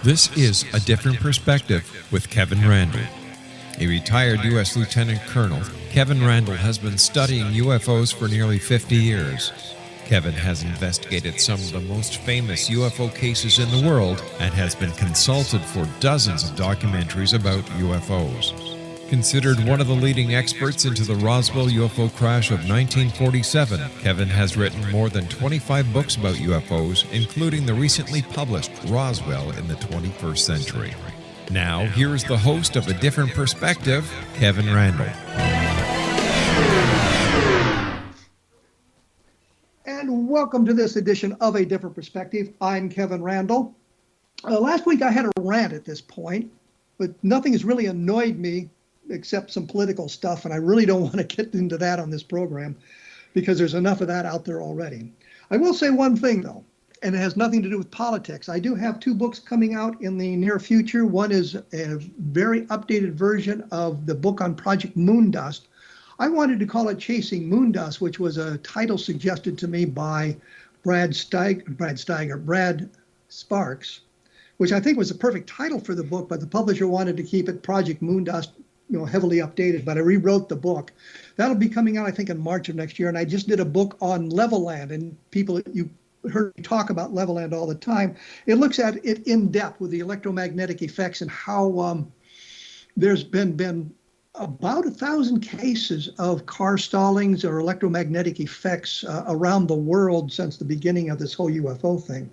This is A Different Perspective with Kevin Randle. A retired U.S. Lieutenant Colonel, Kevin Randle has been studying UFOs for nearly 50 years. Kevin has investigated some of the most famous UFO cases in the world and has been consulted for dozens of documentaries about UFOs. Considered one of the leading experts into the Roswell UFO crash of 1947, Kevin has written more than 25 books about UFOs, including the recently published Roswell in the 21st Century. Now, here is the host of A Different Perspective, Kevin Randle. And welcome to this edition of A Different Perspective. I'm Kevin Randle. Last week I had a rant at this point, but nothing has really annoyed me except some political stuff, and I really don't want to get into that on this program because there's enough of that out there already. I will say one thing, though, and it has nothing to do with politics. I do have two books coming out in the near future. One is a very updated version of the book on Project Moondust. I wanted to call it Chasing Moondust, which was a title suggested to me by Brad Sparks, which I think was the perfect title for the book, but the publisher wanted to keep it Project Moondust, heavily updated, but I rewrote the book. That'll be coming out, I think, in March of next year. And I just did a book on level land, and people, you heard me talk about level land all the time. It looks at it in depth with the electromagnetic effects and how there's been about 1,000 cases of car stallings or electromagnetic effects around the world since the beginning of this whole UFO thing.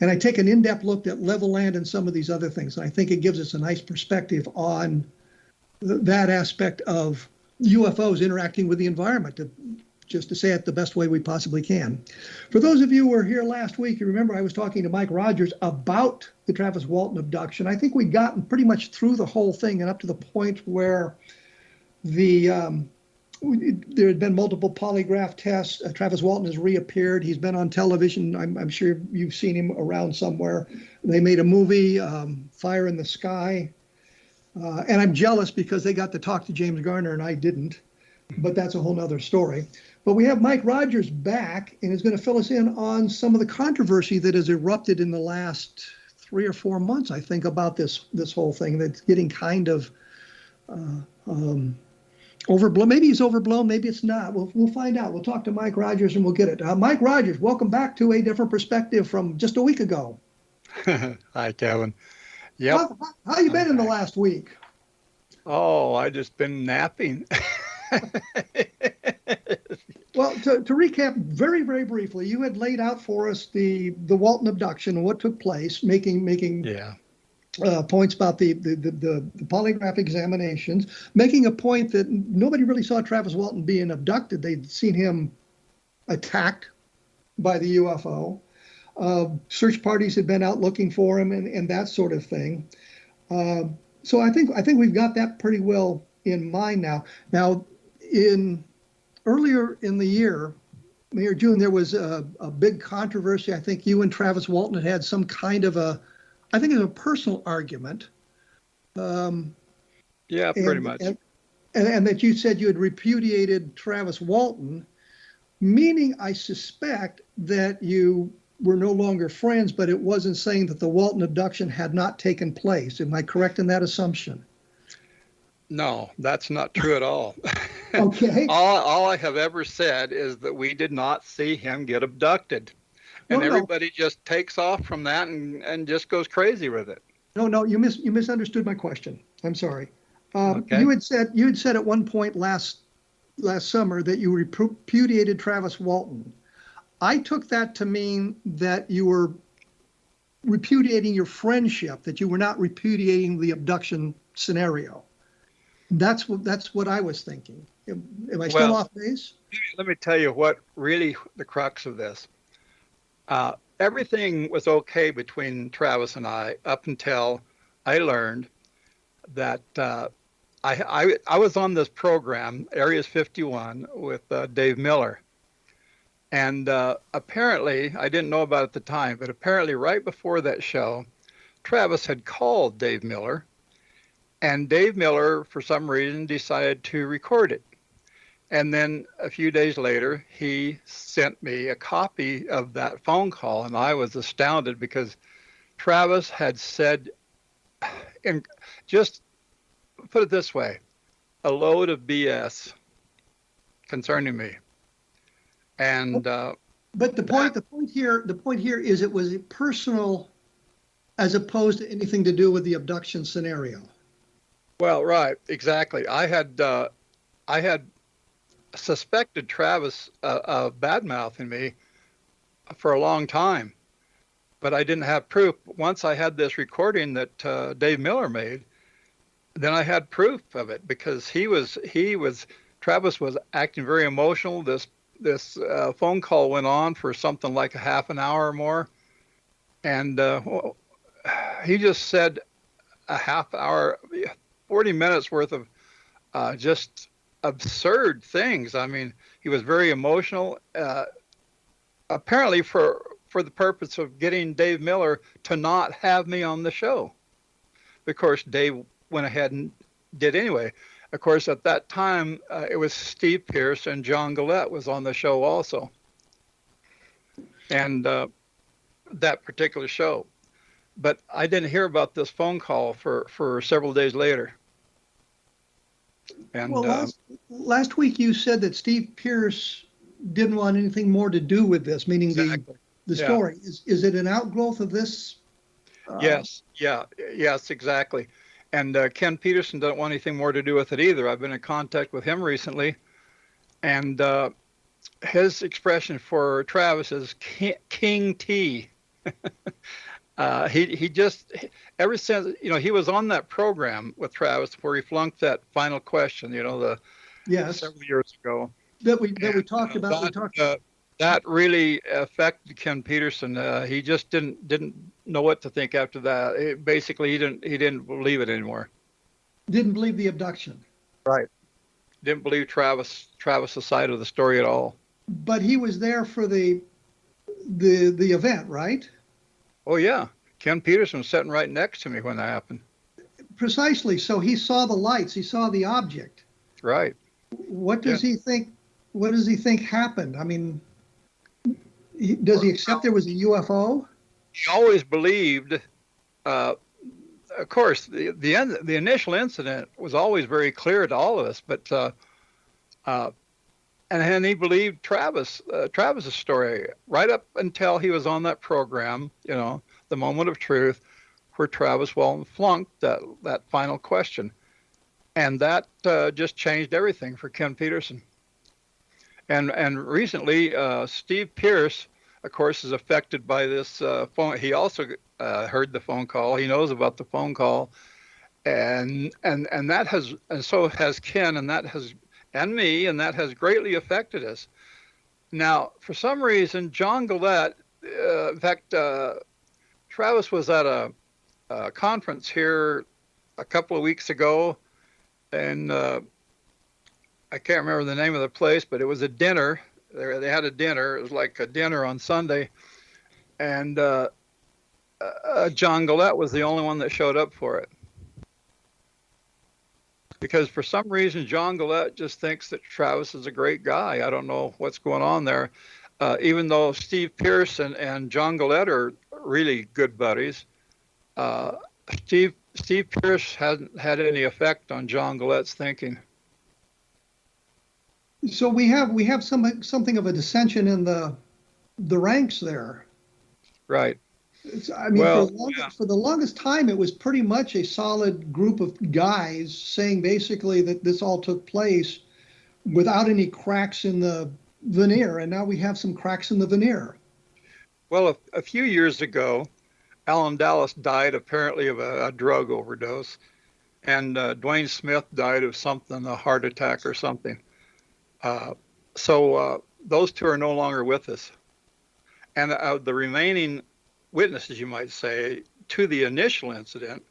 And I take an in-depth look at level land and some of these other things. And I think it gives us a nice perspective on that aspect of UFOs interacting with the environment, just to say it the best way we possibly can. For those of you who were here last week, you remember I was talking to Mike Rogers about the Travis Walton abduction. I think we'd gotten pretty much through the whole thing and up to the point where there had been multiple polygraph tests. Travis Walton has reappeared. He's been on television. I'm sure you've seen him around somewhere. They made a movie, Fire in the Sky. And I'm jealous because they got to talk to James Garner and I didn't, but that's a whole nother story. But we have Mike Rogers back and is going to fill us in on some of the controversy that has erupted in the last 3 or 4 months, I think, about this whole thing that's getting kind of overblown. Maybe he's overblown, maybe it's not. We'll find out. We'll talk to Mike Rogers and we'll get it. Mike Rogers, welcome back to A Different Perspective from just a week ago. Hi, Kevin. Yep. How you been in the last week? Oh, I just been napping. Well, to recap very, very briefly, you had laid out for us the Walton abduction and what took place, making points about the polygraph examinations, making a point that nobody really saw Travis Walton being abducted. They'd seen him attacked by the UFO. Search parties had been out looking for him and that sort of thing. So I think we've got that pretty well in mind now. Now, earlier in the year, May or June, there was a big controversy. I think you and Travis Walton had some kind of a personal argument. Yeah, pretty much. And that you said you had repudiated Travis Walton, meaning I suspect that you were no longer friends, but it wasn't saying that the Walton abduction had not taken place. Am I correct in that assumption? No, that's not true at all. Okay. all I have ever said is that we did not see him get abducted. And everybody just takes off from that and just goes crazy with it. No, you misunderstood my question. I'm sorry. Okay. You had said at one point last summer that you repudiated Travis Walton. I took that to mean that you were repudiating your friendship, that you were not repudiating the abduction scenario. That's what I was thinking. Am I still off base? Let me tell you what really the crux of this. Everything was okay between Travis and I up until I learned that I was on this program, Areas 51, with Dave Miller. And apparently, I didn't know about it at the time, but apparently right before that show, Travis had called Dave Miller, and Dave Miller, for some reason, decided to record it. And then a few days later, he sent me a copy of that phone call, and I was astounded because Travis had said, and just put it this way, a load of BS concerning me. And but the point here is it was personal as opposed to anything to do with the abduction scenario. well, right, exactly. I had suspected Travis of bad mouthing me for a long time, but I didn't have proof. Once I had this recording that Dave Miller made, then I had proof of it because Travis was acting very emotional. This phone call went on for something like a half an hour or more, and he just said a half hour, 40 minutes worth of just absurd things. I mean, he was very emotional, apparently for the purpose of getting Dave Miller to not have me on the show. Of course, Dave went ahead and did anyway. Of course, at that time, it was Steve Pierce and John Gillette was on the show also. And that particular show. But I didn't hear about this phone call for several days later. And well, last week you said that Steve Pierce didn't want anything more to do with this, meaning exactly. the story. Is it an outgrowth of this? Yes, exactly. And Ken Peterson doesn't want anything more to do with it either. I've been in contact with him recently, and his expression for Travis is King T. He just, ever since, he was on that program with Travis where he flunked that final question, several years ago. That we talked about. That really affected Ken Peterson. He just didn't know what to think after that. He didn't believe it anymore. Didn't believe the abduction. Right. Didn't believe Travis's side of the story at all. But he was there for the event, right? Oh yeah, Ken Peterson was sitting right next to me when that happened. Precisely. So he saw the lights. He saw the object. Right. What does he think? What does he think happened? I mean, does he accept there was a UFO? He always believed. Of course, the initial incident was always very clear to all of us, but and he believed Travis's story right up until he was on that program, the moment of truth, where Travis Walton flunked that final question, and that just changed everything for Ken Peterson. And recently, Steve Pierce, of course, is affected by this phone. He also heard the phone call. He knows about the phone call, and so has Ken, and me, and that has greatly affected us. Now, for some reason, John Gillette, in fact, Travis was at a conference here a couple of weeks ago, and I can't remember the name of the place, but it was a dinner. They had a dinner. It was like a dinner on Sunday, and John Gillette was the only one that showed up for it. Because for some reason, John Gillette just thinks that Travis is a great guy. I don't know what's going on there. Even though Steve Pierce and John Gillette are really good buddies, Steve Pierce hasn't had any effect on John Gillette's thinking. So we have something of a dissension in the ranks there. Right. For the longest time, it was pretty much a solid group of guys saying basically that this all took place without any cracks in the veneer, and now we have some cracks in the veneer. Well, a few years ago, Alan Dallas died apparently of a drug overdose, and Dwayne Smith died of something, a heart attack or something. So those two are no longer with us. And the remaining witnesses, you might say, to the initial incident,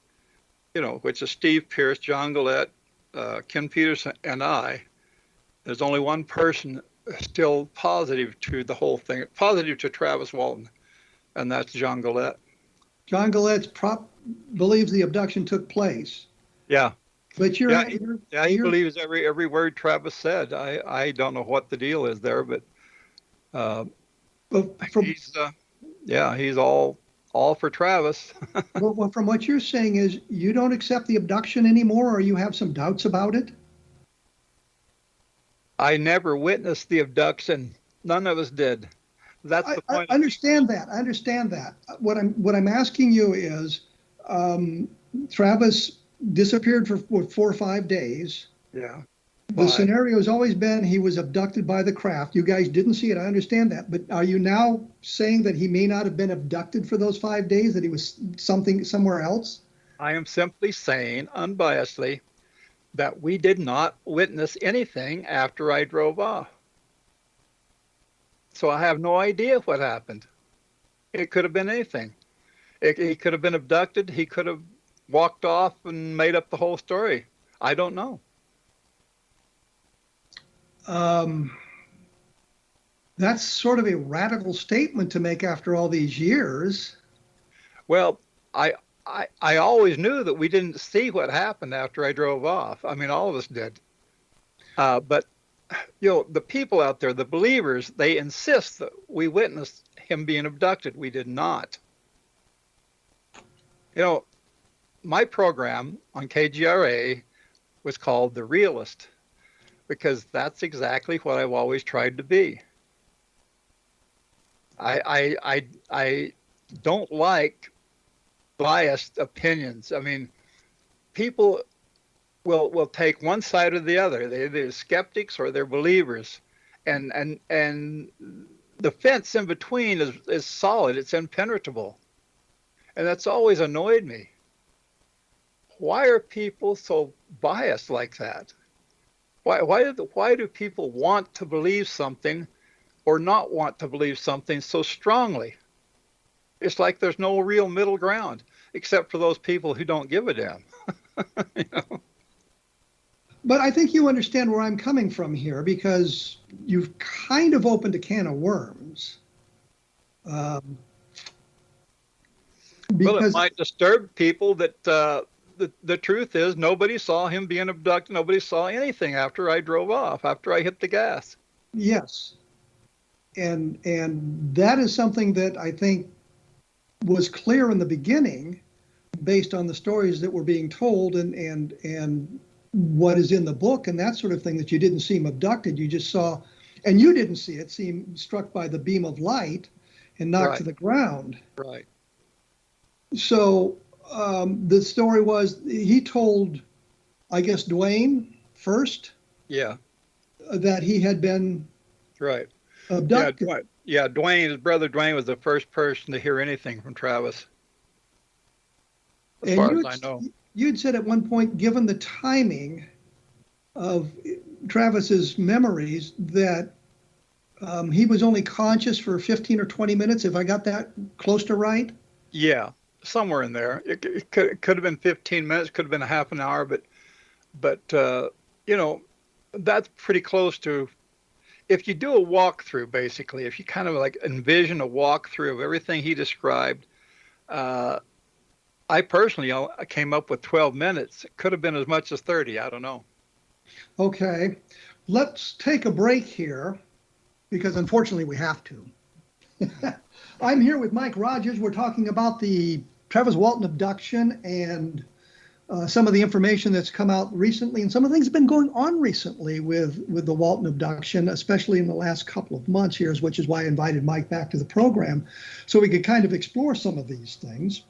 which is Steve Pierce, John Gillette, Ken Peterson, and I, there's only one person still positive to the whole thing, positive to Travis Walton, and that's John Gillette. John Gillette believes the abduction took place. Yeah. But he believes every word Travis said. I don't know what the deal is there, but he's all all for Travis. Well, from what you're saying is you don't accept the abduction anymore, or you have some doubts about it? I never witnessed the abduction. None of us did. That's the point. I understand that. I understand that. What I'm asking you is, Travis disappeared for what, 4 or 5 days. Yeah. The scenario has always been he was abducted by the craft. You guys didn't see it. I understand that. But are you now saying that he may not have been abducted for those 5 days, that he was somewhere else? I am simply saying, unbiasedly, that we did not witness anything after I drove off. So I have no idea what happened. It could have been anything. He could have been abducted. He could have walked off and made up the whole story. I don't know. That's sort of a radical statement to make after all these years. Well, I always knew that we didn't see what happened after I drove off. I mean, all of us did. But, the people out there, the believers, they insist that we witnessed him being abducted. We did not. My program on KGRA was called The Realist, because that's exactly what I've always tried to be. I don't like biased opinions. I mean, people will take one side or the other. They're skeptics or they're believers, and the fence in between is solid. It's impenetrable, and that's always annoyed me. Why are people so biased like that? Why do people want to believe something or not want to believe something so strongly? It's like there's no real middle ground, except for those people who don't give a damn. But I think you understand where I'm coming from here, because you've kind of opened a can of worms. Well, it might disturb people that the truth is nobody saw him being abducted. Nobody saw anything after I drove off, after I hit the gas. Yes. And that is something that I think was clear in the beginning, based on the stories that were being told and what is in the book and that sort of thing, that you didn't see him abducted. You just saw, and you didn't see it, see him struck by the beam of light and knocked to the ground. Right. So the story was, he told, I guess, Dwayne first. Yeah. That he had been abducted. Yeah, Dwayne, his brother Dwayne, was the first person to hear anything from Travis, as far as I know. You'd said at one point, given the timing of Travis's memories, that he was only conscious for 15 or 20 minutes, if I got that close to right? Yeah, somewhere in there. It could have been 15 minutes, could have been a half an hour, but that's pretty close to, if you do a walkthrough, basically, if you kind of like envision a walkthrough of everything he described, I personally I came up with 12 minutes. It could have been as much as 30. I don't know. Okay. Let's take a break here, because unfortunately we have to. I'm here with Mike Rogers. We're talking about the Travis Walton abduction and some of the information that's come out recently, and some of the things that have been going on recently with the Walton abduction, especially in the last couple of months here, which is why I invited Mike back to the program, so we could kind of explore some of these things.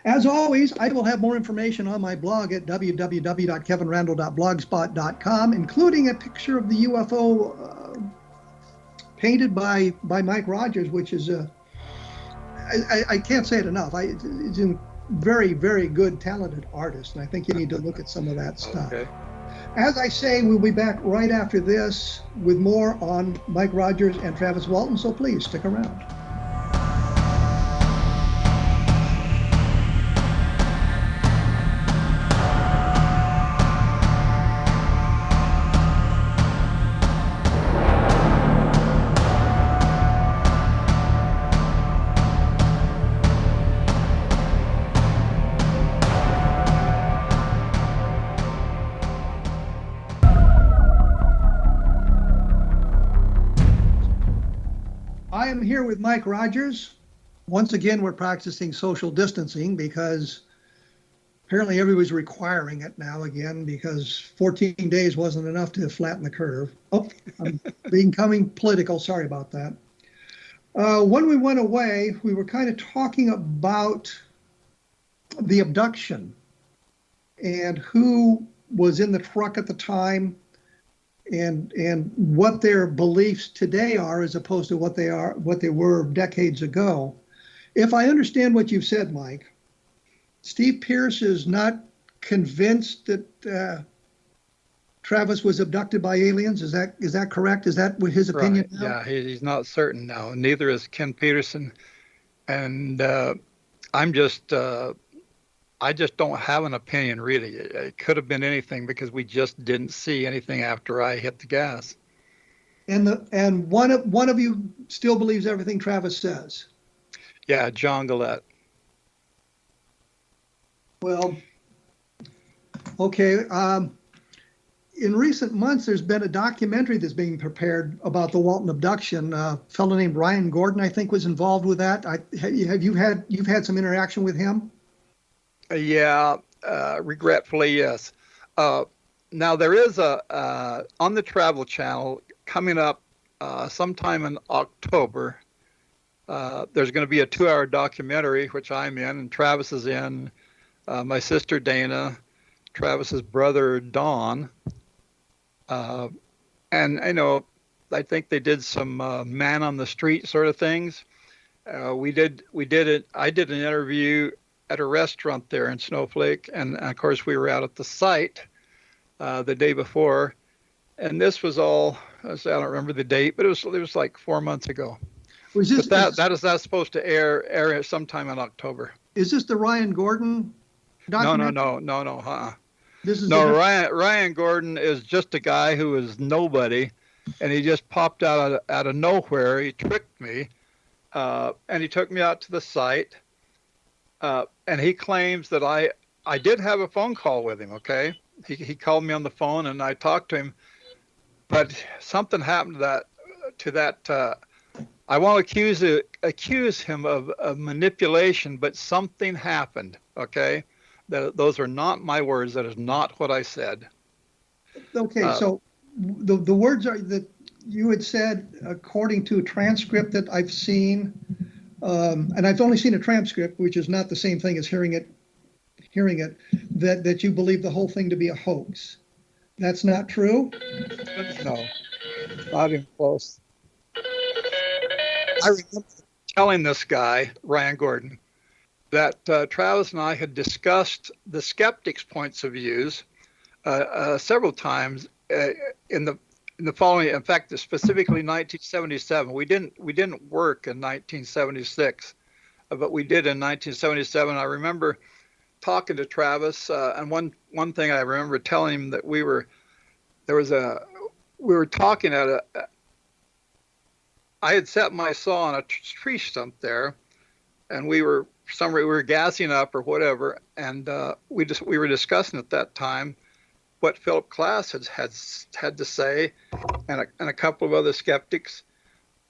As always, I will have more information on my blog at www.kevinrandle.blogspot.com, including a picture of the UFO painted by Mike Rogers, which is I can't say it enough. He's a very, very good, talented artist, and I think you need to look at some of that stuff. Okay. As I say, we'll be back right after this with more on Mike Rogers and Travis Walton, so please stick around. I am here with Mike Rogers. Once again, we're practicing social distancing because apparently everybody's requiring it now again because 14 days wasn't enough to flatten the curve. Oh, I'm becoming political. Sorry about that. When we went away, we were kind of talking about the abduction and who was in the truck at the time and what their beliefs today are as opposed to what they were decades ago. If I understand what you've said, Mike, Steve Pierce is not convinced that Travis was abducted by aliens. Is that correct? Is that his opinion Right. now? Yeah, he's not certain now. Neither is Ken Peterson, and I just don't have an opinion really. It could have been anything because we just didn't see anything after I hit the gas. And one of you still believes everything Travis says. Yeah, John Gillette. Well, okay. In recent months, there's been a documentary that's being prepared about the Walton abduction. A fellow named Ryan Gordon, I think, was involved with that. You've had some interaction with him? Yeah, regretfully, yes. Now there is a on the Travel Channel coming up sometime in October. There's going to be a 2-hour documentary, which I'm in, and Travis is in. My sister Dana, Travis's brother Don, and I think they did some man on the street sort of things. We did it. I did an interview at a restaurant there in Snowflake, and of course we were out at the site the day before, and this was all. I don't remember the date, but it was like 4 months ago. But that's supposed to air sometime in October. Is this the Ryan Gordon documentary? No. This is Ryan Gordon is just a guy who is nobody, and he just popped out of nowhere. He tricked me, and he took me out to the site, and he claims that I did have a phone call with him. Okay, he called me on the phone, and I talked to him, but something happened to that. I won't accuse him of manipulation, but something happened. Okay. Those are not my words. That is not what I said. Okay, so the words are that you had said, according to a transcript that I've seen, and I've only seen a transcript, which is not the same thing as hearing it, that you believe the whole thing to be a hoax. That's not true? No, not even close. I remember telling this guy, Ryan Gordon, that Travis and I had discussed the skeptics' points of views several times in the following. In fact, specifically 1977. We didn't work in 1976, but we did in 1977. I remember talking to Travis, and one thing I remember telling him that we were talking at I had set my saw on a tree stump there, and we were gassing up or whatever, and we were discussing at that time what Philip Klass had to say, and a couple of other skeptics.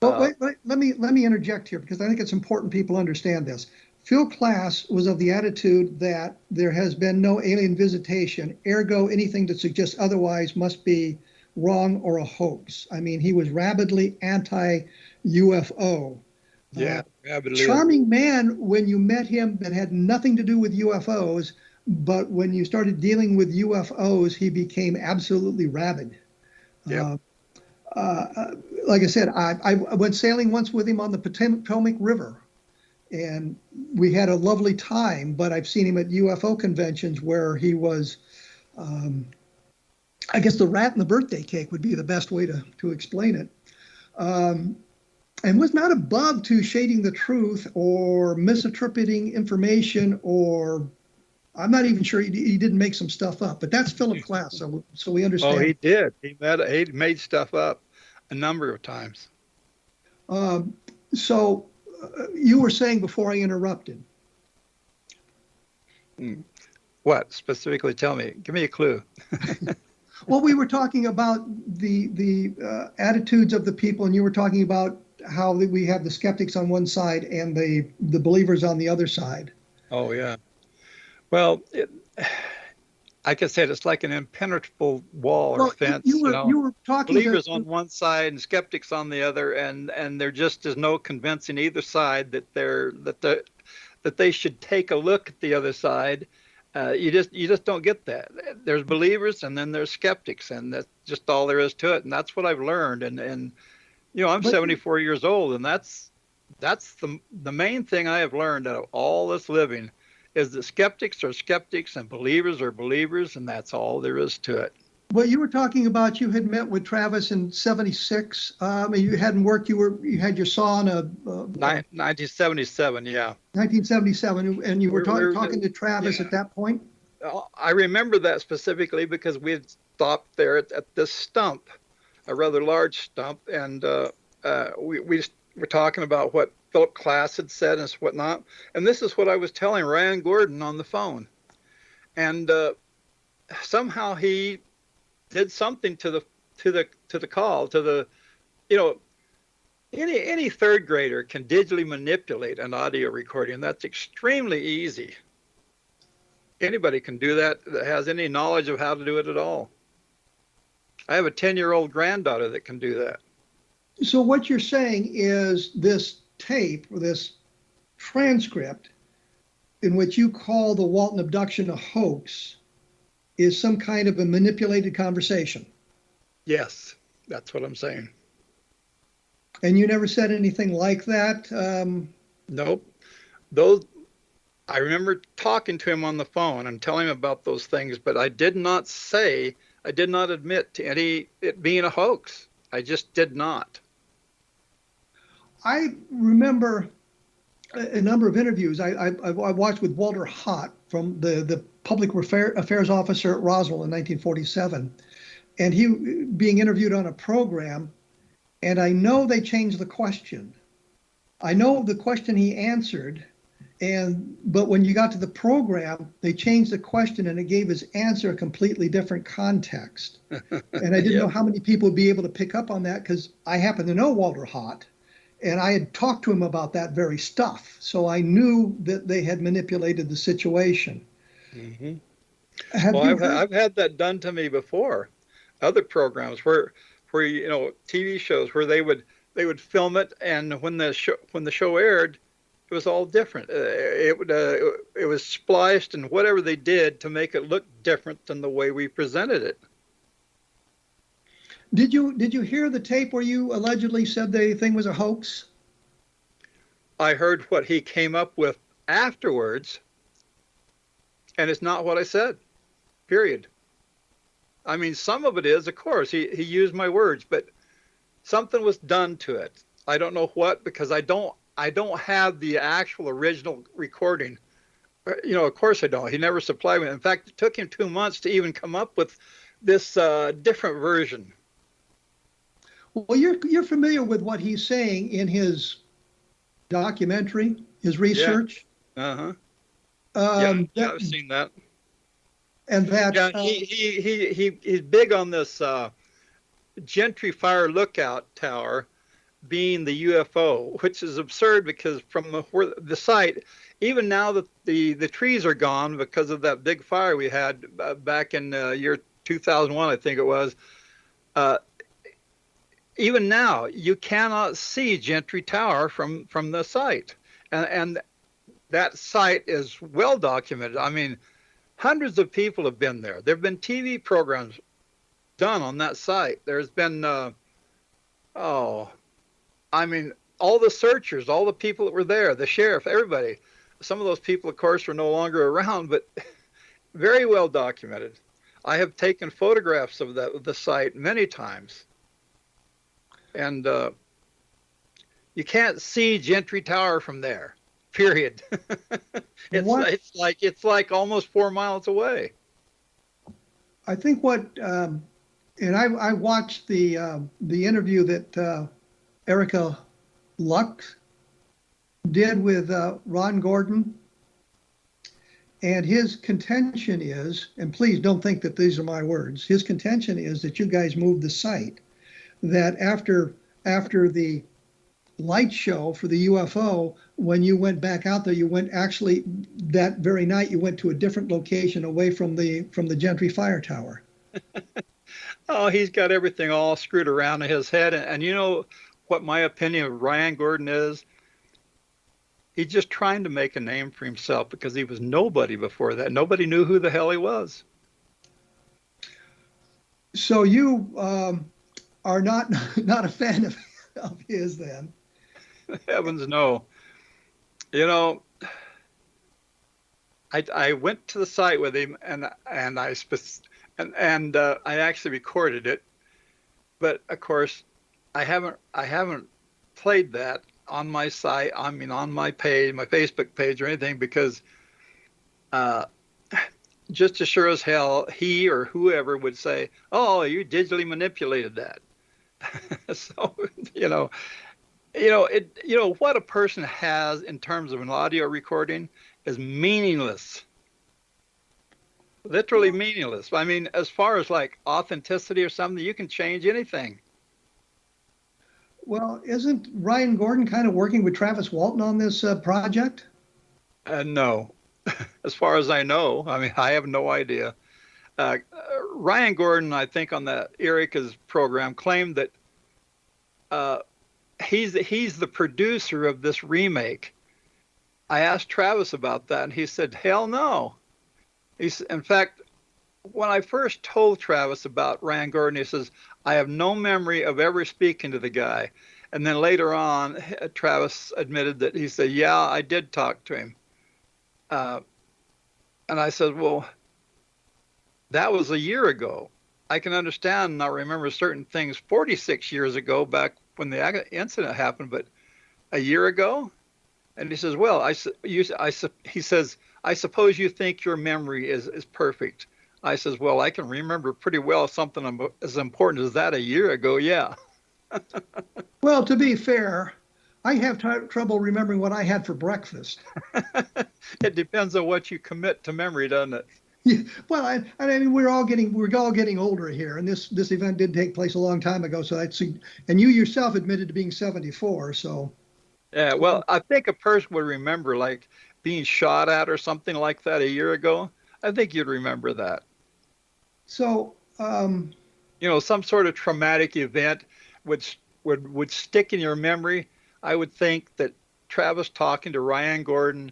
Well, wait, let me interject here because I think it's important people understand this. Phil Klass was of the attitude that there has been no alien visitation, ergo anything that suggests otherwise must be wrong or a hoax. I mean, he was rabidly anti-UFO. Yeah, charming man when you met him that had nothing to do with UFOs, but when you started dealing with UFOs, he became absolutely rabid. Yeah. Like I said, I went sailing once with him on the Potomac River, and we had a lovely time, but I've seen him at UFO conventions where he was, I guess the rat in the birthday cake would be the best way to explain it. And was not above to shading the truth or misinterpreting information, or I'm not even sure he didn't make some stuff up, but that's Philip Klass, so we understand. Oh, he did. He made stuff up a number of times. So you were saying before I interrupted. What specifically? Tell me. Give me a clue. Well, we were talking about the attitudes of the people, and you were talking about how we have the skeptics on one side and the believers on the other side. Oh yeah. Well, like I said, it's like an impenetrable wall or Well, fence. you were talking Believers on one side and skeptics on the other, and there just is no convincing either side that they should take a look at the other side. You just don't get that. There's believers and then there's skeptics, and that's just all there is to it. And that's what I've learned. And I'm 74 years old, and that's the main thing I have learned out of all this living is that skeptics are skeptics and believers are believers, and that's all there is to it. Well, you were talking about you had met with Travis in '76. You hadn't worked. You had your saw in 1977, yeah. 1977, and you were talking to Travis at that point. I remember that specifically because we had stopped there at this stump, a rather large stump, and we were talking about what Philip Klass had said and whatnot. And this is what I was telling Ryan Gordon on the phone, and somehow he did something to the call, any third grader can digitally manipulate an audio recording. That's extremely easy. Anybody can do that has any knowledge of how to do it at all. I have a 10-year-old granddaughter that can do that. So what you're saying is this tape or this transcript in which you call the Walton abduction a hoax is some kind of a manipulated conversation. Yes, that's what I'm saying. And you never said anything like that? Nope. I remember talking to him on the phone and telling him about those things, but I did not admit to it being a hoax. I just did not. I remember a number of interviews I watched with Walter Hott from the public affairs officer at Roswell in 1947, and he being interviewed on a program, and I know they changed the question. I know the question he answered, but when you got to the program, they changed the question and it gave his answer a completely different context. And I didn't know how many people would be able to pick up on that because I happen to know Walter Hott. And I had talked to him about that very stuff. So I knew that they had manipulated the situation. Mm-hmm. I've had that done to me before. Other programs where TV shows where they would film it, and when the show aired, it was all different. It was spliced and whatever they did to make it look different than the way we presented it. Did you hear the tape where you allegedly said the thing was a hoax? I heard what he came up with afterwards, and it's not what I said, period. I mean, some of it is, of course, he used my words, but something was done to it. I don't know what, because I don't have the actual original recording. Of course I don't. He never supplied me. In fact, it took him 2 months to even come up with this different version. Well, you're familiar with what he's saying in his documentary, his research. Yeah. I've seen that. And that he's big on this Gentry Fire Lookout Tower being the UFO, which is absurd because from the site, even now that the trees are gone because of that big fire we had back in year 2001, I think it was. Even now, you cannot see Gentry Tower from the site. And that site is well documented. I mean, hundreds of people have been there. There have been TV programs done on that site. There's been, all the searchers, all the people that were there, the sheriff, everybody. Some of those people, of course, are no longer around, but very well documented. I have taken photographs of the site many times. And you can't see Gentry Tower from there, period. It's like almost 4 miles away. I think and I watched the interview that Erica Lux did with Ron Gordon, and his contention is, and please don't think that these are my words, his contention is that you guys moved the site, that after the light show for the UFO, when you went back out there, you went actually that very night, you went to a different location away from the Gentry Fire Tower. Oh, he's got everything all screwed around in his head. And you know what my opinion of Ryan Gordon is? He's just trying to make a name for himself because he was nobody before that. Nobody knew who the hell he was. So you are not a fan of his then? Heavens no. You know, I went to the site with him and I actually recorded it, but of course I haven't played that on my site. I mean, on my page, my Facebook page or anything, because just as sure as hell, he or whoever would say, "Oh, you digitally manipulated that." So what a person has in terms of an audio recording is meaningless. Literally meaningless. I mean, as far as like authenticity or something, you can change anything. Well, isn't Ryan Gordon kind of working with Travis Walton on this project? No, as far as I know. I mean, I have no idea. Ryan Gordon, I think, on the Erica's program, claimed that he's the producer of this remake. I asked Travis about that, and he said, "Hell no." In fact, when I first told Travis about Ryan Gordon, he says, "I have no memory of ever speaking to the guy." And then later on, Travis admitted that he said, "Yeah, I did talk to him." And I said, "Well, that was a year ago. I can understand and not remember certain things 46 years ago, back when the incident happened, but a year ago?" And he says, "Well, he says, I suppose you think your memory is perfect." I says, "Well, I can remember pretty well something as important as that a year ago, yeah." Well, to be fair, I have trouble remembering what I had for breakfast. It depends on what you commit to memory, doesn't it? Yeah, well, I mean, we're all getting older here, and this event did take place a long time ago. So and you yourself admitted to being 74. So Yeah, well, I think a person would remember like being shot at or something like that a year ago. I think you'd remember that. So Some sort of traumatic event would stick in your memory. I would think that Travis talking to Ryan Gordon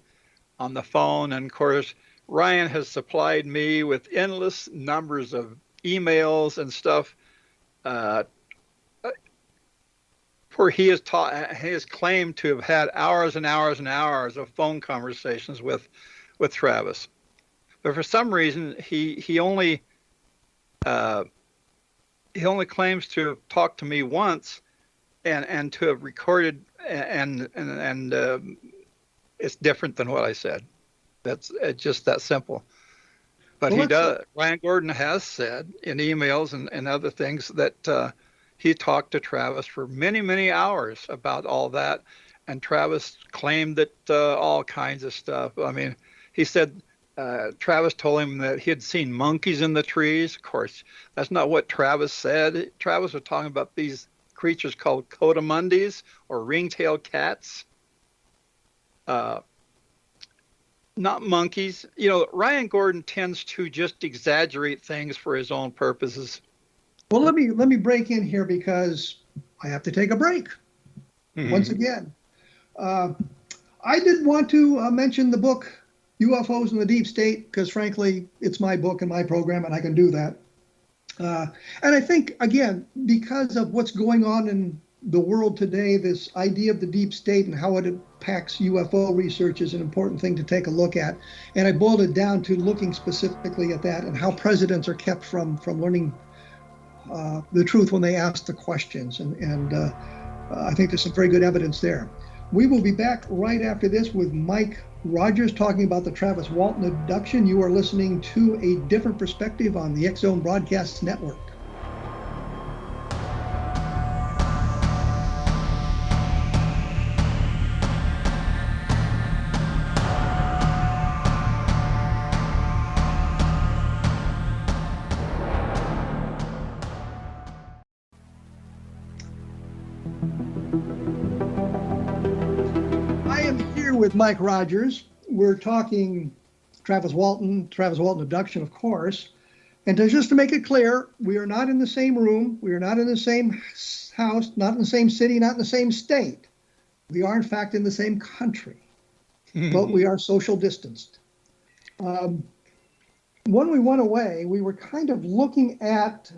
on the phone, and of course, Ryan has supplied me with endless numbers of emails and stuff, where he has claimed to have had hours and hours and hours of phone conversations with Travis. But for some reason, he only claims to have talked to me once, and to have recorded, and it's different than what I said. It's just that simple. But Ryan Gordon has said in emails and other things that he talked to Travis for many, many hours about all that. And Travis claimed that all kinds of stuff. I mean, he said Travis told him that he had seen monkeys in the trees. Of course, that's not what Travis said. Travis was talking about these creatures called coatimundis, or ring-tailed cats. Not monkeys. Ryan Gordon tends to just exaggerate things for his own purposes. Well, let me break in here because I have to take a break once again. I did want to mention the book UFOs in the Deep State because, frankly, it's my book and my program, and I can do that. And I think, again, because of what's going on in the world today, this idea of the deep state and how it impacts UFO research is an important thing to take a look at. And I boiled it down to looking specifically at that and how presidents are kept from learning the truth when they ask the questions. And I think there's some very good evidence there. We will be back right after this with Mike Rogers talking about the Travis Walton abduction. You are listening to A Different Perspective on the X Zone Broadcast Network. with Mike Rogers. We're talking Travis Walton Abduction, of course. And just to make it clear, we are not in the same room. We are not in the same house, not in the same city, not in the same state. We are, in fact, in the same country, but we are social distanced. When we went away, we were kind of looking at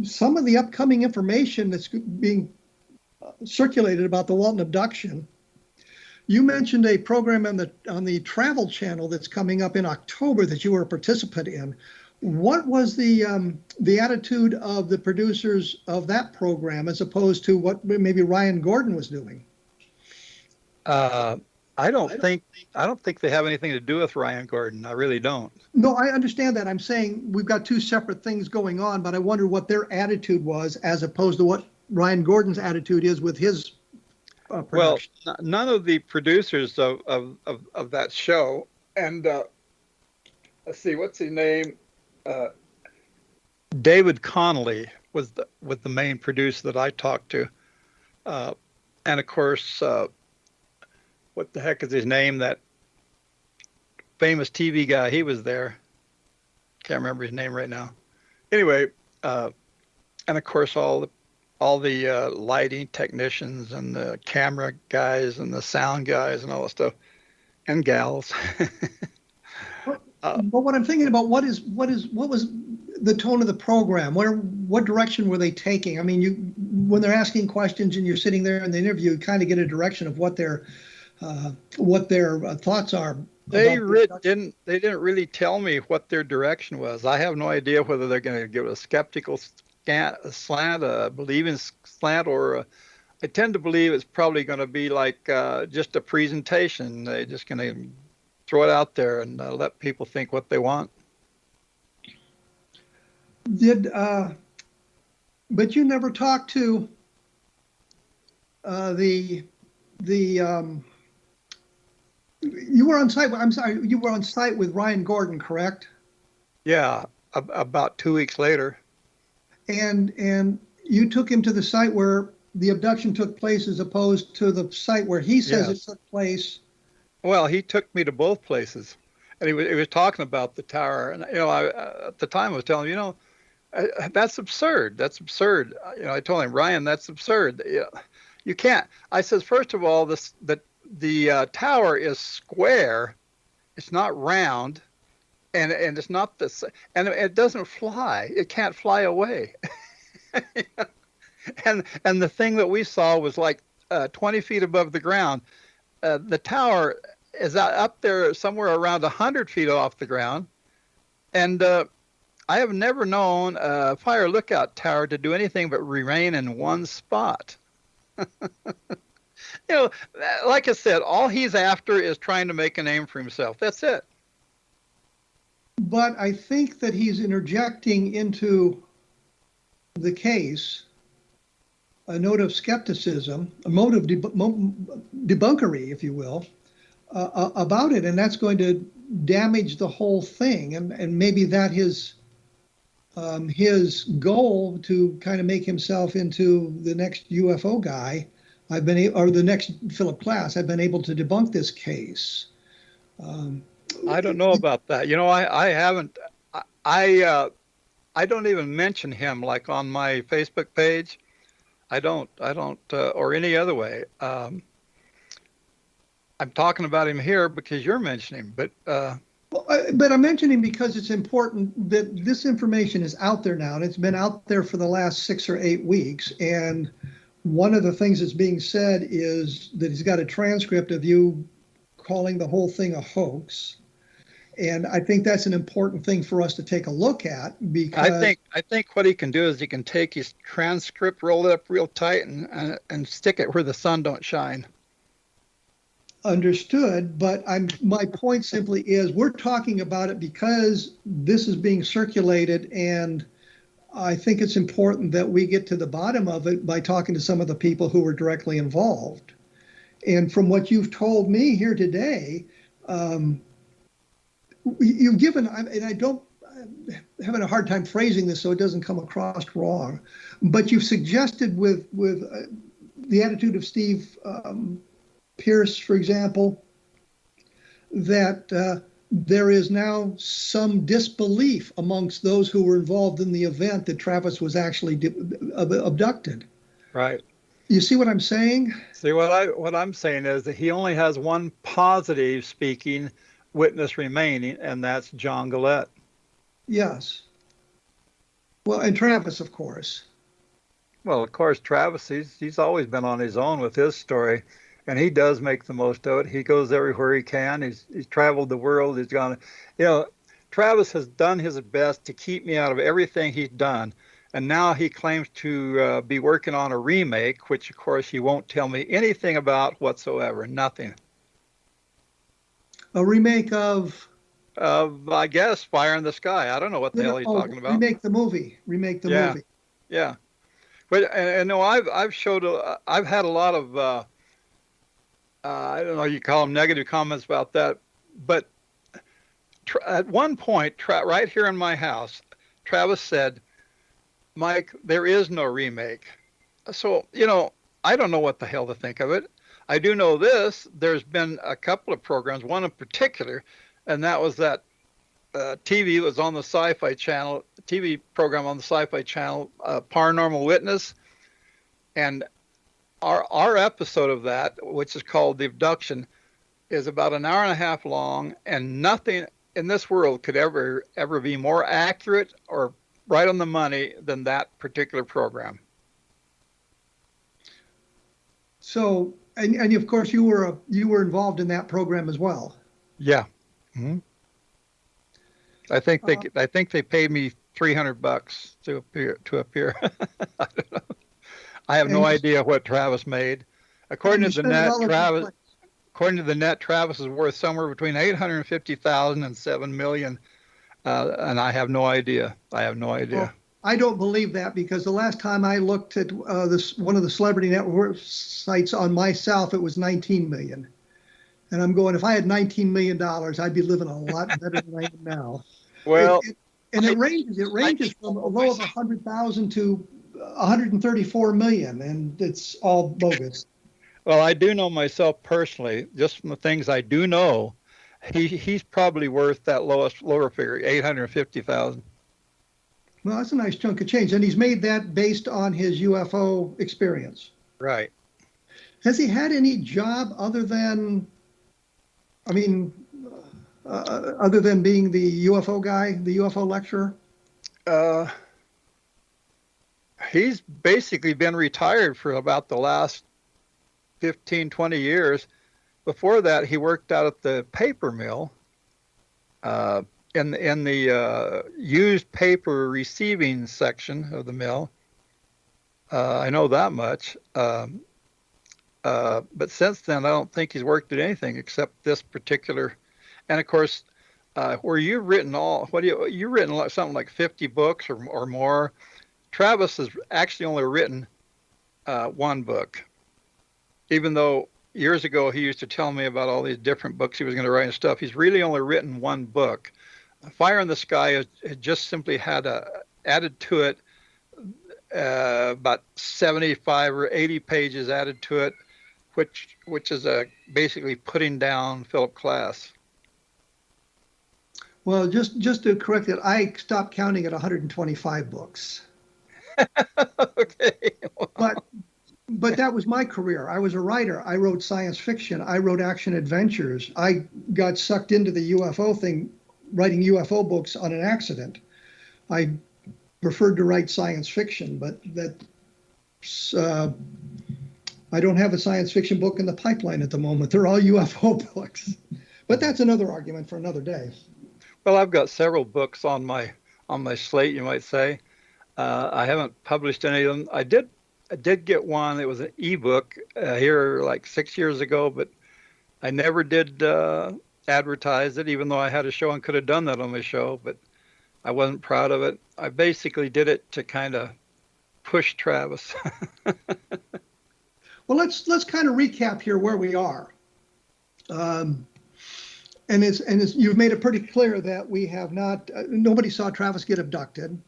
some of the upcoming information that's being circulated about the Walton abduction. You mentioned a program on the Travel Channel that's coming up in October that you were a participant in. What was the attitude of the producers of that program as opposed to what maybe Ryan Gordon was doing? I don't think they have anything to do with Ryan Gordon. I really don't. No, I understand that. I'm saying we've got two separate things going on, but I wonder what their attitude was as opposed to what Ryan Gordon's attitude is with his production. Well, none of the producers of that show, and let's see, what's his name? David Connolly was the main producer that I talked to, and of course, what the heck is his name? That famous TV guy. He was there. Can't remember his name right now. Anyway, and of course all the lighting technicians and the camera guys and the sound guys and all that stuff, and gals. But what I'm thinking about, what was the tone of the program? What direction were they taking? I mean, when they're asking questions and you're sitting there in the interview, you kind of get a direction of what their thoughts are. They didn't really tell me what their direction was. I have no idea whether they're going to give a skeptical slant, a believing slant, or I tend to believe it's probably going to be like just a presentation. They're just going to throw it out there and let people think what they want. But you never talked to you were on site. I'm sorry, you were on site with Ryan Gordon, correct? Yeah, about 2 weeks later. And you took him to the site where the abduction took place, as opposed to the site where he says it took place. Well, he took me to both places, and he was talking about the tower. And I at the time I was telling him, that's absurd. That's absurd. I told him, Ryan, that's absurd. You can't. I says, first of all, the tower is square, it's not round, and it's not and it doesn't fly. It can't fly away. and the thing that we saw was like 20 feet above the ground. The tower is up there somewhere around 100 feet off the ground, and I have never known a fire lookout tower to do anything but remain in one spot. Like I said, all he's after is trying to make a name for himself. That's it. But I think that he's interjecting into the case a note of skepticism, a mode of debunkery, if you will, about it, and that's going to damage the whole thing. And maybe that his goal to kind of make himself into the next UFO guy. Or the next Philip Klass. I've been able to debunk this case. I don't know about that. I haven't. I don't even mention him like on my Facebook page. I don't, or any other way. I'm talking about him here because you're mentioning him, but. But I'm mentioning because it's important that this information is out there now, and it's been out there for the last 6 or 8 weeks. And one of the things that's being said is that he's got a transcript of you calling the whole thing a hoax. And I think that's an important thing for us to take a look at, because I think what he can do is he can take his transcript, roll it up real tight, and stick it where the sun don't shine. Understood, but my point simply is we're talking about it because this is being circulated, and I think it's important that we get to the bottom of it by talking to some of the people who were directly involved. And from what you've told me here today, you've given, and I'm having a hard time phrasing this so it doesn't come across wrong, but you've suggested with the attitude of Steve Pierce, for example, that there is now some disbelief amongst those who were involved in the event that Travis was actually abducted. Right. You see what I'm saying? See, what I'm saying is that he only has one positive speaking witness remaining, and that's John Gillette. Yes. Well, and Travis, of course. Well, of course, Travis, he's always been on his own with his story, and he does make the most of it. He goes everywhere he can. He's traveled the world. He's gone, Travis has done his best to keep me out of everything he's done. And now he claims to be working on a remake, which, of course, he won't tell me anything about whatsoever. Nothing. A remake of? I guess, Fire in the Sky. I don't know what the hell he's talking about. Remake the movie. Movie. Yeah. But and no, I've had a lot of I don't know, you call them negative comments about that. But at one point, right here in my house, Travis said, "Mike, there is no remake." So, I don't know what the hell to think of it. I do know this. There's been a couple of programs, one in particular, and that was that TV was on the Sci-Fi Channel, TV program on the Sci-Fi Channel, Paranormal Witness. And our episode of that, which is called The Abduction, is about an hour and a half long, and nothing in this world could ever be more accurate or right on the money than that particular program. So, and of course you were involved in that program as well. Yeah. Mm-hmm. I think they paid me $300 to appear. I don't know. I have no idea what Travis made. According to the net, Travis is worth somewhere between $850,000 and $7 million, and I have no idea. Well, I don't believe that, because the last time I looked at one of the celebrity network sites on myself, it was 19 million. And I'm going, if I had $19 million, I'd be living a lot better than I am now. Well, it ranges from a low of 100,000 to 134 million, and it's all bogus. Well, I do know myself personally, just from the things I do know, he's probably worth that lower figure, 850,000. Well, that's a nice chunk of change, and he's made that based on his UFO experience. Right. Has he had any job other than being the UFO guy, the UFO lecturer? He's basically been retired for about the last 15, 20 years. Before that, he worked out at the paper mill in the used paper receiving section of the mill. I know that much. But since then, I don't think he's worked at anything except this particular. And of course, where you've written you've written something like 50 books or more. Travis has actually only written one book, even though years ago he used to tell me about all these different books he was going to write and stuff. He's really only written one book. Fire in the Sky had just simply had added to it about 75 or 80 pages added to it, which is basically putting down Philip Klass. Well, just to correct it, I stopped counting at 125 books. Okay. But that was my career. I was a writer. I wrote science fiction. I wrote action adventures. I got sucked into the UFO thing, writing UFO books on an accident. I preferred to write science fiction, but I don't have a science fiction book in the pipeline at the moment. They're all UFO books. But that's another argument for another day. Well, I've got several books on my slate, you might say. I haven't published any of them. I did get one. It was an ebook here like 6 years ago, but I never did advertise it, even though I had a show and could have done that on my show, but I wasn't proud of it. I basically did it to kind of push Travis. Well, let's kind of recap here where we are. And you've made it pretty clear that we have not, nobody saw Travis get abducted.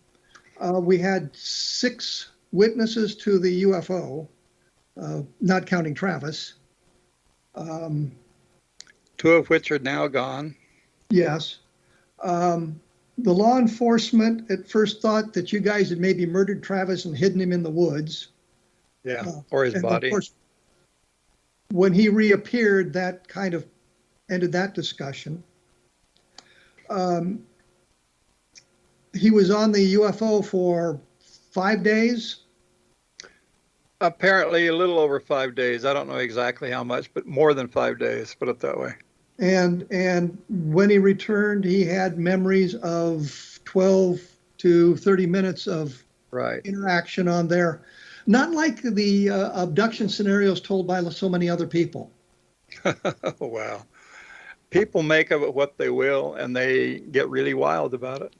We had 6 witnesses to the UFO, not counting Travis. two of which are now gone. Yes. The law enforcement at first thought that you guys had maybe murdered Travis and hidden him in the woods. Yeah, or his and body. Of course, when he reappeared, that kind of ended that discussion. He was on the UFO for 5 days. Apparently a little over 5 days. I don't know exactly how much, but more than 5 days, put it that way. And when he returned, he had memories of 12 to 30 minutes of interaction on there. Not like the abduction scenarios told by so many other people. Wow. People make of it what they will, and they get really wild about it.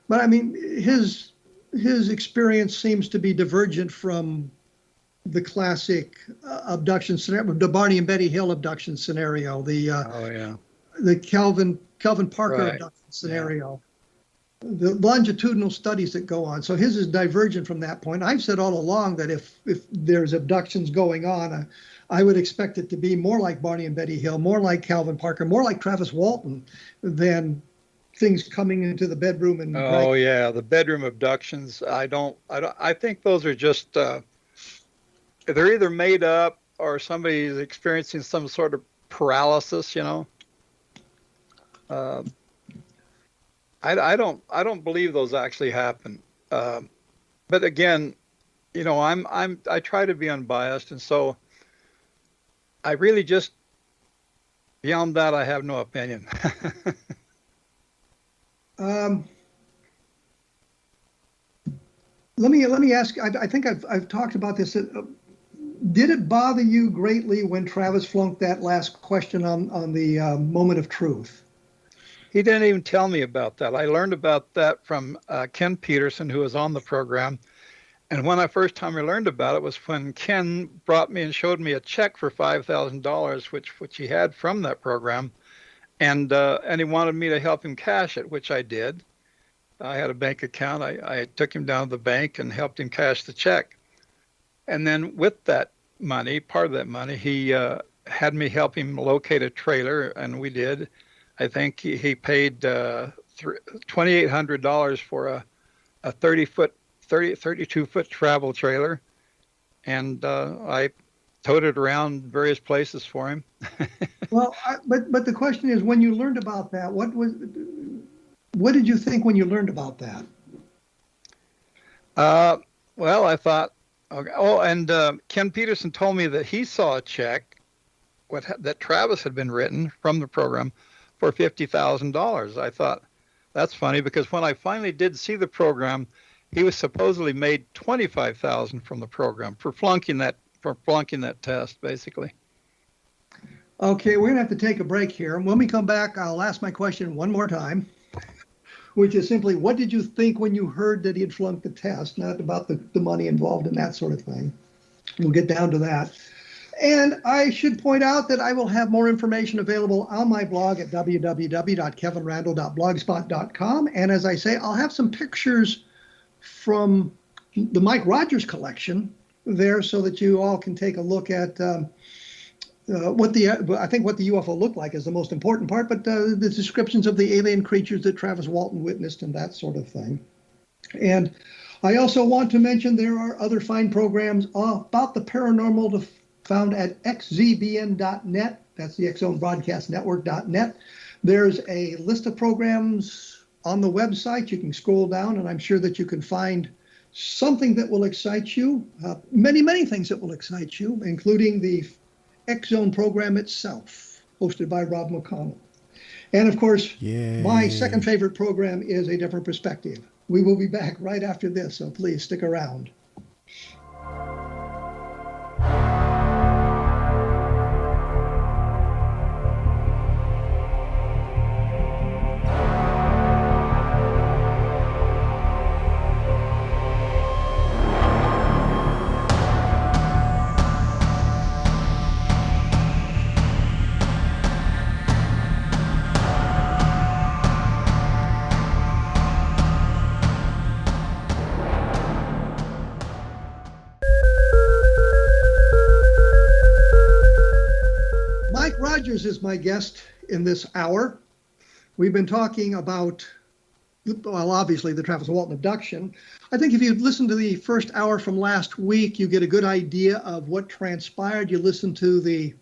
But I mean, his experience seems to be divergent from the classic abduction scenario, the Barney and Betty Hill abduction scenario, the Calvin Parker abduction scenario, the longitudinal studies that go on. So his is divergent from that point. I've said all along that if there's abductions going on, I would expect it to be more like Barney and Betty Hill, more like Calvin Parker, more like Travis Walton than things coming into the bedroom and the bedroom abductions. I think those are just they're either made up or somebody's experiencing some sort of paralysis, you know. I don't believe those actually happen. But again, you know, I try to be unbiased, and so I really just, beyond that, I have no opinion. Let me ask. I think I've talked about this. Did it bother you greatly when Travis flunked that last question on the moment of truth? He didn't even tell me about that. I learned about that from Ken Peterson, who was on the program. And when I first time I learned about it was when Ken brought me and showed me a check for $5,000, which he had from that program, and he wanted me to help him cash it, which I did. I had a bank account. I took him down to the bank and helped him cash the check. And then with that money, part of that money, he had me help him locate a trailer, and we did. I think he paid $2,800 for a 32-foot travel trailer, and I towed it around various places for him. Well, but the question is, when you learned about that, what did you think when you learned about that? Well, I thought, okay. Oh, and Ken Peterson told me that he saw a check that Travis had been written from the program for $50,000. I thought, that's funny, because when I finally did see the program, he was supposedly made $25,000 from the program for flunking that test, basically. Okay, we're gonna have to take a break here. When we come back, I'll ask my question one more time, which is simply, what did you think when you heard that he had flunked the test? Not about the money involved in that sort of thing. We'll get down to that. And I should point out that I will have more information available on my blog at www.kevinrandle.blogspot.com. And as I say, I'll have some pictures from the Mike Rogers collection there so that you all can take a look at what the UFO looked like is the most important part, but the descriptions of the alien creatures that Travis Walton witnessed and that sort of thing. And I also want to mention there are other fine programs about the paranormal found at XZBN.net. That's the X Zone Broadcast Network.net. There's a list of programs on the website. You can scroll down, and I'm sure that you can find something that will excite you. Many, many things that will excite you, including the X Zone program itself, hosted by Rob McConnell. And of course, my second favorite program is A Different Perspective. We will be back right after this, so please stick around. Rogers is my guest in this hour. We've been talking about, well, obviously the Travis Walton abduction. I think if you listen to the first hour from last week, you get a good idea of what transpired. You listen to the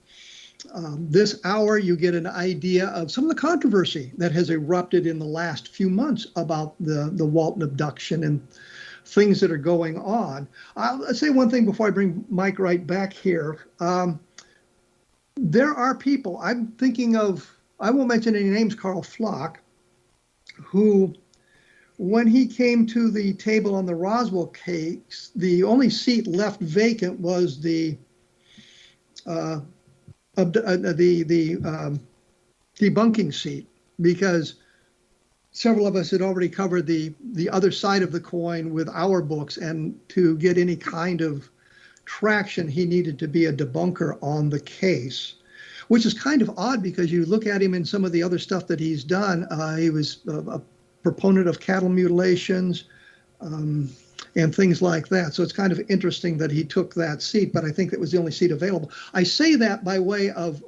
this hour, you get an idea of some of the controversy that has erupted in the last few months about the Walton abduction and things that are going on. I'll say one thing before I bring Mike right back here. There are people, I'm thinking of, I won't mention any names, Carl Flock, who, when he came to the table on the Roswell case, the only seat left vacant was the debunking seat, because several of us had already covered the other side of the coin with our books, and to get any kind of traction, he needed to be a debunker on the case, which is kind of odd because you look at him in some of the other stuff that he's done. He was a proponent of cattle mutilations and things like that. So it's kind of interesting that he took that seat, but I think that was the only seat available. I say that by way of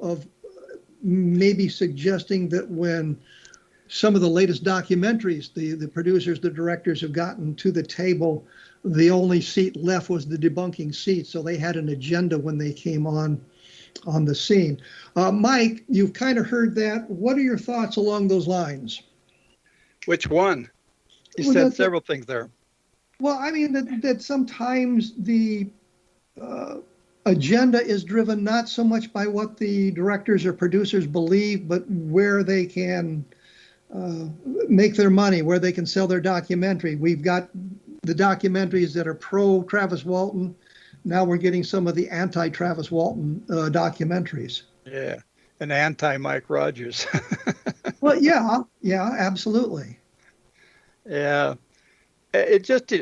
maybe suggesting that when some of the latest documentaries, the producers, the directors have gotten to the table, the only seat left was the debunking seat. So they had an agenda when they came on the scene. Mike, you've kind of heard that. What are your thoughts along those lines? Which one? You said several things there. Well, I mean, that sometimes the agenda is driven not so much by what the directors or producers believe, but where they can make their money, where they can sell their documentary. We've got the documentaries that are pro Travis Walton. Now we're getting some of the anti-Travis Walton documentaries. Yeah, and anti-Mike Rogers. Well, yeah, absolutely. Yeah, it just,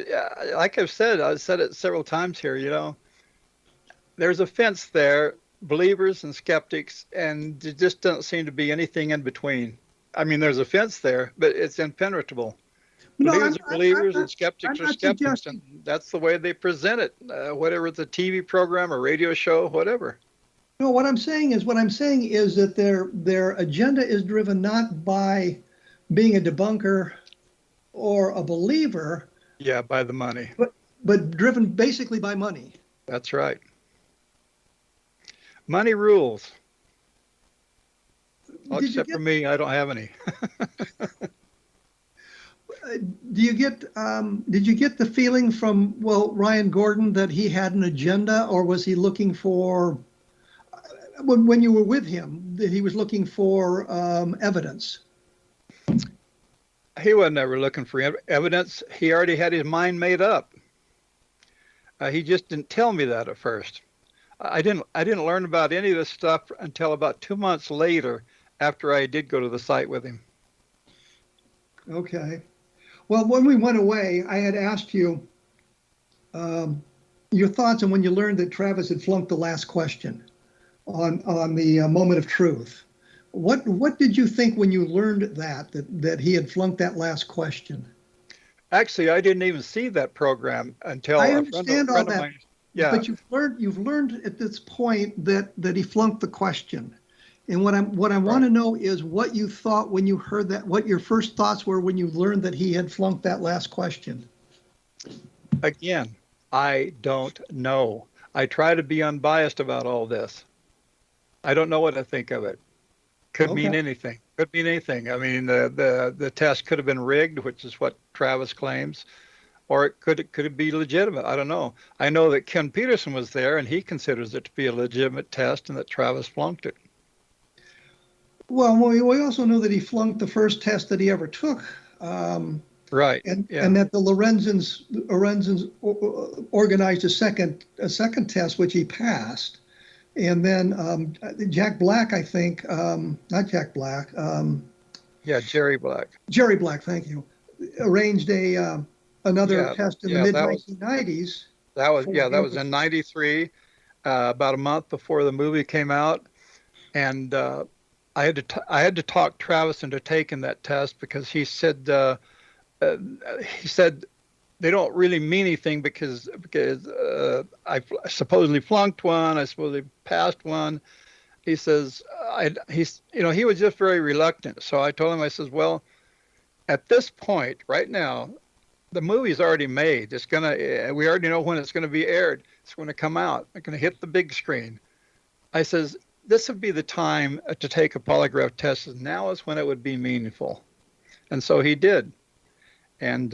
like I've said it several times here, you know, there's a fence there, believers and skeptics, and there just doesn't seem to be anything in between. I mean, there's a fence there, but it's impenetrable. Believers are believers and skeptics are skeptics, and that's the way they present it, whatever it's a TV program or radio show, whatever. No, what I'm saying is that their agenda is driven not by being a debunker or a believer. Yeah, by the money. But driven basically by money. That's right. Money rules. Well, except for me, I don't have any. Did you get the feeling from, Ryan Gordon, that he had an agenda, or was he looking for, when you were with him, that he was looking for evidence? He wasn't ever looking for evidence. He already had his mind made up. He just didn't tell me that at first. I didn't learn about any of this stuff until about 2 months later, after I did go to the site with him. Okay. Well, when we went away, I had asked you your thoughts on when you learned that Travis had flunked the last question on the moment of truth. What did you think when you learned that he had flunked that last question? Actually, I didn't even see that program until I understand all that. Yeah. But you've learned at this point that he flunked the question. And what I want to know is what you thought when you heard that, what your first thoughts were when you learned that he had flunked that last question. Again, I don't know. I try to be unbiased about all this. I don't know what to think of it. Could mean anything. Could mean anything. I mean, the test could have been rigged, which is what Travis claims, or it could be legitimate. I don't know. I know that Ken Peterson was there, and he considers it to be a legitimate test, and that Travis flunked it. Well, we also know that he flunked the first test that he ever took. Right. And that the Lorenzens organized a second test, which he passed. And then Jack Black, I think, not Jack Black. Jerry Black. Jerry Black, thank you. Arranged another test in the mid-1990s. That was in '93, about a month before the movie came out, and I had to talk Travis into taking that test because he said they don't really mean anything because I supposedly flunked one, I supposedly passed one. He says he was just very reluctant. So I told him, I says, well, at this point, right now, the movie's already made. We already know when it's going to be aired. It's going to come out. It's going to hit the big screen. I says, this would be the time to take a polygraph test. Now is when it would be meaningful. And so he did. And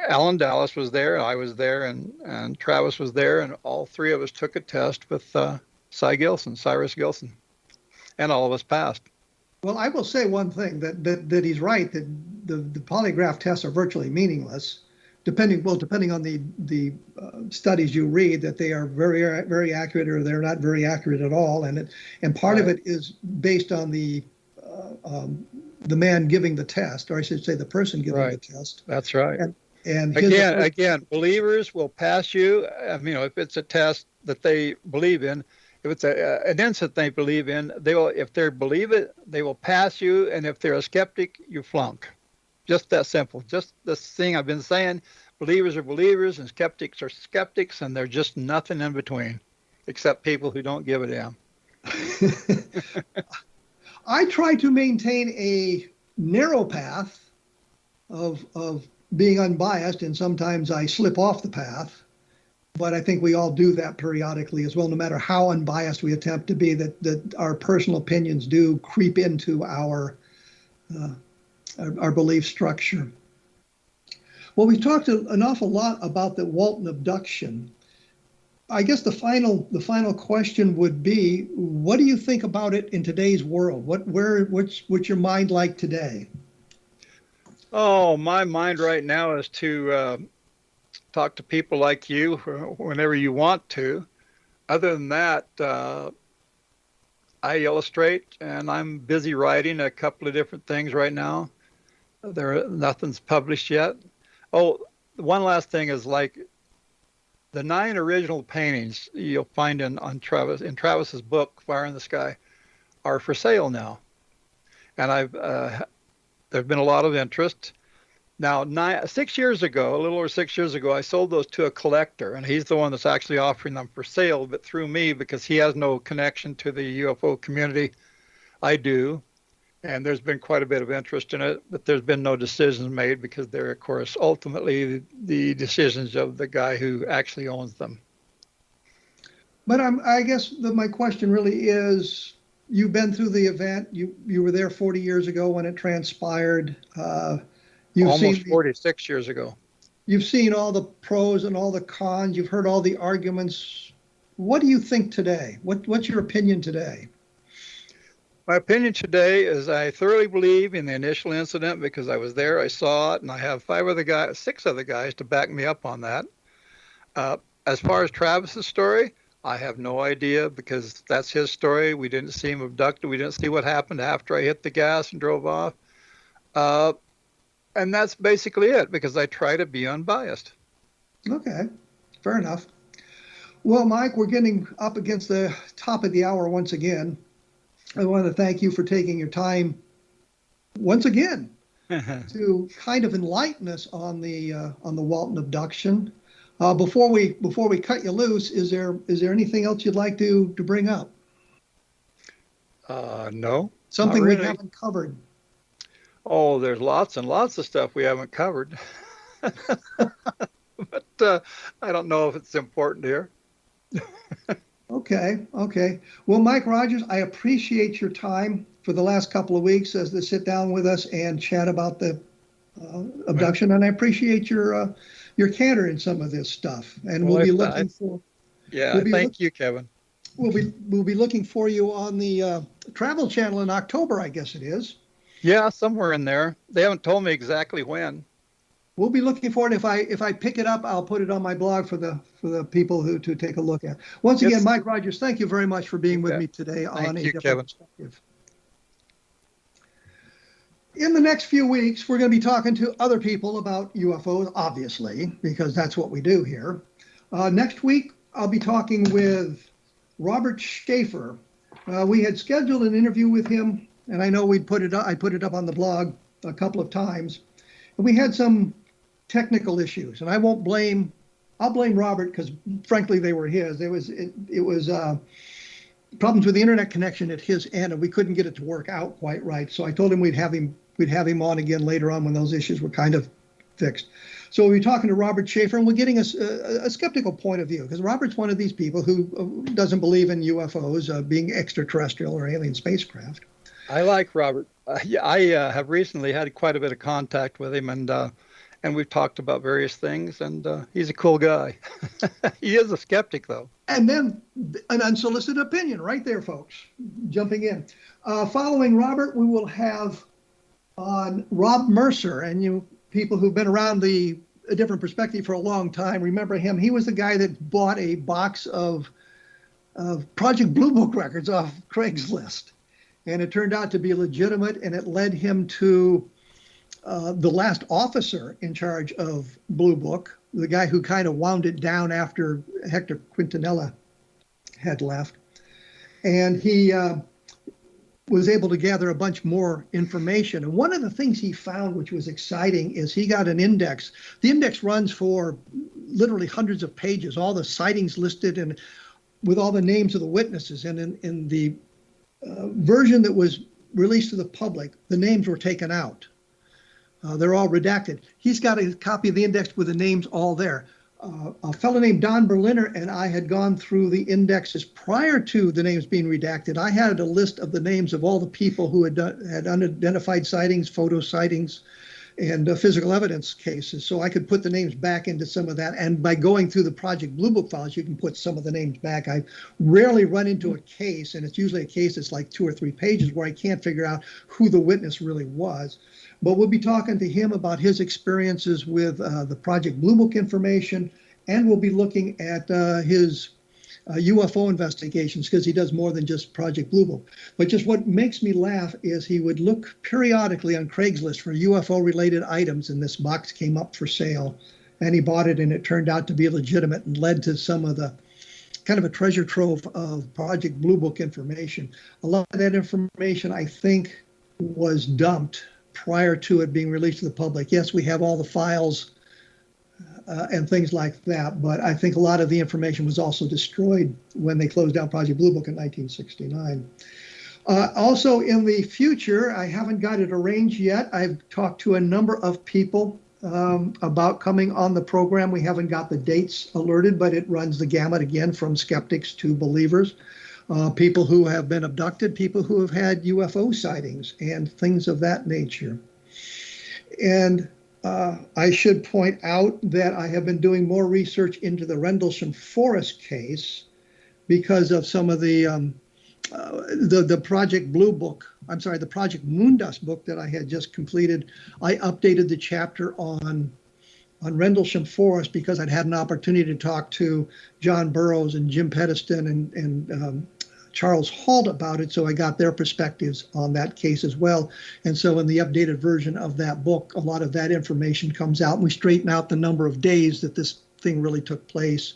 Alan Dallas was there, I was there, and Travis was there, and all three of us took a test with Cyrus Gilson, and all of us passed. Well, I will say one thing, that he's right, that the polygraph tests are virtually meaningless, depending on the studies you read, that they are very, very accurate, or they're not very accurate at all, and part of it is based on the man giving the test, or I should say the person giving the test. That's right. And again, believers will pass you. I mean, if it's a test that they believe in, if it's an incident they believe in, they will. If they believe it, they will pass you. And if they're a skeptic, you flunk. Just that simple. Just this thing I've been saying. Believers are believers, and skeptics are skeptics, and they're just nothing in between, except people who don't give a damn. I try to maintain a narrow path of being unbiased, and sometimes I slip off the path, but I think we all do that periodically as well, no matter how unbiased we attempt to be, that our personal opinions do creep into our belief structure. Well, we've talked an awful lot about the Walton abduction. I guess the final question would be, what do you think about it in today's world? What's your mind like today? Oh, my mind right now is to talk to people like you whenever you want to. Other than that, I illustrate, and I'm busy writing a couple of different things right now. Nothing's published yet. Oh, one last thing is, like, the 9 original paintings you'll find in Travis's book, Fire in the Sky, are for sale now, and there's been a lot of interest. Now, 6 years ago, a little over 6 years ago, I sold those to a collector, and he's the one that's actually offering them for sale, but through me, because he has no connection to the UFO community. I do, and there's been quite a bit of interest in it, but there's been no decisions made, because they're, of course, ultimately the decisions of the guy who actually owns them. But I guess my question really is, you've been through the event. You were there 40 years ago when it transpired. Almost 46 years ago. You've seen all the pros and all the cons. You've heard all the arguments. What do you think today? What's your opinion today? My opinion today is I thoroughly believe in the initial incident, because I was there, I saw it, and I have 6 other guys to back me up on that. As far as Travis's story, I have no idea, because that's his story. We didn't see him abducted. We didn't see what happened after I hit the gas and drove off. And that's basically it, because I try to be unbiased. Okay, fair enough. Well, Mike, we're getting up against the top of the hour once again. I want to thank you for taking your time once again to kind of enlighten us on the Walton abduction. Before we cut you loose, is there anything else you'd like to bring up? No. Something really. We haven't covered. Oh, there's lots and lots of stuff we haven't covered. But I don't know if it's important here. Okay. Well, Mike Rogers, I appreciate your time for the last couple of weeks as to sit down with us and chat about the abduction, and I appreciate your candor in some of this stuff. And we'll be looking for. Yeah, thank you, Kevin. We'll be looking for you on the Travel Channel in October, I guess it is. Yeah, somewhere in there. They haven't told me exactly when. We'll be looking for it. If I pick it up, I'll put it on my blog for the people to take a look at. Once again, Mike Rogers, thank you very much for being with me today on A Different Perspective. In the next few weeks, we're going to be talking to other people about UFOs, obviously, because that's what we do here. Next week, I'll be talking with Robert Schaefer. We had scheduled an interview with him, and I know I put it up on the blog a couple of times. And we had some technical issues, and I'll blame Robert, because frankly they were his. It was problems with the internet connection at his end, and we couldn't get it to work out quite right. So I told him we'd have him on again later on when those issues were kind of fixed. So we'll be talking to Robert Schaefer, and we're getting a skeptical point of view, because Robert's one of these people who doesn't believe in UFOs being extraterrestrial or alien spacecraft. I like Robert. I have recently had quite a bit of contact with him, and we've talked about various things, and he's a cool guy. He is a skeptic, though. And then an unsolicited opinion right there, folks, jumping in. Following Robert, we will have on Rob Mercer, and you people who've been around a different perspective for a long time remember him. He was the guy that bought a box of Project Blue Book records off Craigslist. And it turned out to be legitimate, and it led him to the last officer in charge of Blue Book, the guy who kind of wound it down after Hector Quintanilla had left. And he was able to gather a bunch more information. And one of the things he found, which was exciting, is he got an index. The index runs for literally hundreds of pages, all the sightings listed and with all the names of the witnesses. And in the version that was released to the public, the names were taken out. They're all redacted. He's got a copy of the index with the names all there. A fellow named Don Berliner and I had gone through the indexes prior to the names being redacted. I had a list of the names of all the people who had unidentified sightings, photo sightings, and physical evidence cases. So I could put the names back into some of that. And by going through the Project Blue Book files, you can put some of the names back. I rarely run into a case, and it's usually a case that's like 2 or 3 pages, where I can't figure out who the witness really was. But we'll be talking to him about his experiences with the Project Blue Book information, and we'll be looking at his UFO investigations, because he does more than just Project Blue Book. But just what makes me laugh is he would look periodically on Craigslist for UFO-related items, and this box came up for sale, and he bought it, and it turned out to be legitimate and led to some of the kind of a treasure trove of Project Blue Book information. A lot of that information, I think, was dumped prior to it being released to the public. Yes, we have all the files and things like that, but I think a lot of the information was also destroyed when they closed down Project Blue Book in 1969. Also in the future, I haven't got it arranged yet. I've talked to a number of people about coming on the program. We haven't got the dates alerted, but it runs the gamut again from skeptics to believers. People who have been abducted, people who have had UFO sightings, and things of that nature. And I should point out that I have been doing more research into the Rendlesham Forest case because of some of the Project Blue Book, I'm sorry, the Project Moondust book that I had just completed. I updated the chapter on Rendlesham Forest because I'd had an opportunity to talk to John Burroughs and Jim Pedeston and Charles Halt about it, so I got their perspectives on that case as well. And so in the updated version of that book, a lot of that information comes out, and we straighten out the number of days that this thing really took place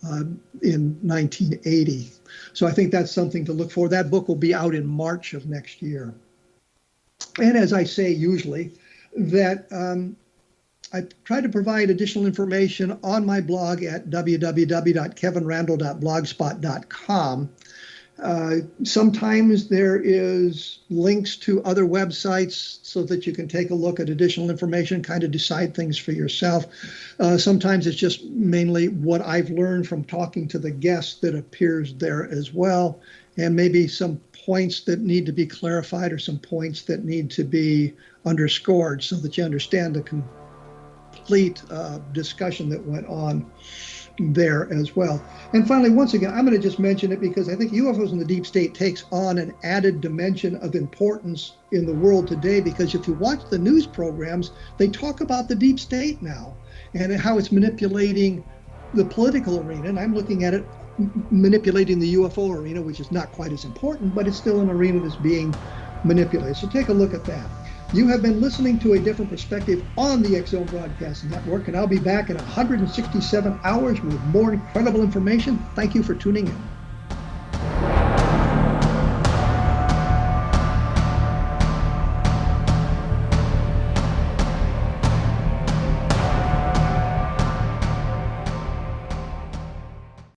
in 1980. So I think that's something to look for. That book will be out in March of next year. And as I say usually, that I try to provide additional information on my blog at www.kevinrandle.blogspot.com. Sometimes there is links to other websites so that you can take a look at additional information, kind of decide things for yourself. Sometimes it's just mainly what I've learned from talking to the guests that appears there as well, and maybe some points that need to be clarified or some points that need to be underscored so that you understand the complete discussion that went on there as well. And finally, once again, I'm going to just mention it because I think UFOs in the deep state takes on an added dimension of importance in the world today, because if you watch the news programs, they talk about the deep state now and how it's manipulating the political arena. And I'm looking at it manipulating the UFO arena, which is not quite as important, but it's still an arena that's being manipulated. So take a look at that. You have been listening to A Different Perspective on the X Zone Broadcast Network, and I'll be back in 167 hours with more incredible information. Thank you for tuning in.